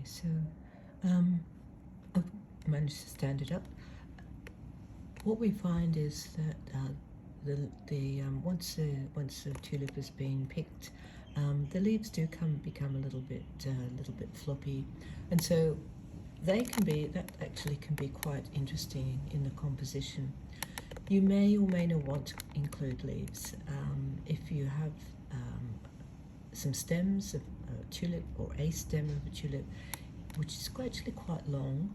so I've managed to stand it up. What we find is that once the tulip has been picked, the leaves do become a little bit floppy, and so that actually can be quite interesting in the composition. You may or may not want to include leaves. If you have some stems of a tulip or a stem of a tulip, which is actually quite long,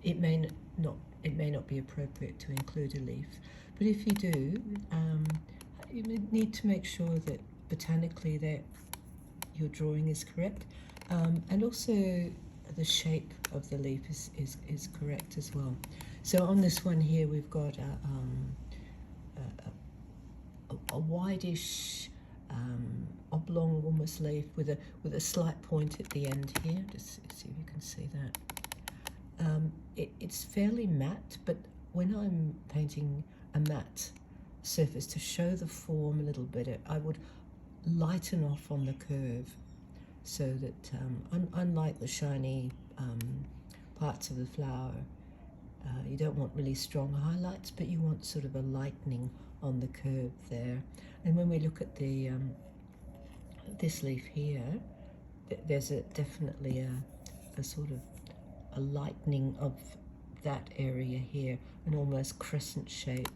it may not be appropriate to include a leaf. But if you do, you need to make sure that botanically that your drawing is correct, and also the shape of the leaf is correct as well. So on this one here, we've got a wideish oblong almost leaf with a slight point at the end here. Just see if you can see that. It's fairly matte, but when I'm painting a matte surface to show the form a little bit, I would lighten off on the curve, so that unlike the shiny parts of the flower, you don't want really strong highlights, but you want sort of a lightening on the curve there. And when we look at the this leaf here, there's definitely a sort of a lightening of that area here, an almost crescent shape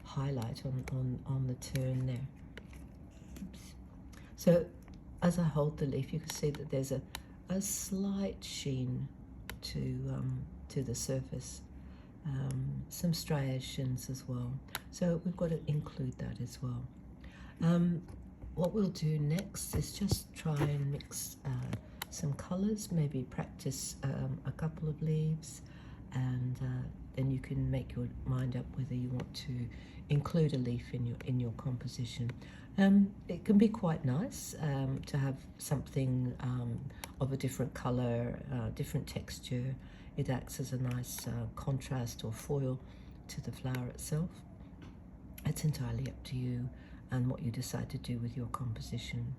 highlight on the turn there. Oops. So as I hold the leaf, you can see that there's a slight sheen to the surface, some striations as well. So we've got to include that as well. What we'll do next is just try and mix some colors, maybe practice a couple of leaves, and then you can make your mind up whether you want to include a leaf in your composition. It can be quite nice to have something of a different color, different texture. It acts as a nice contrast or foil to the flower itself. It's entirely up to you and what you decide to do with your composition.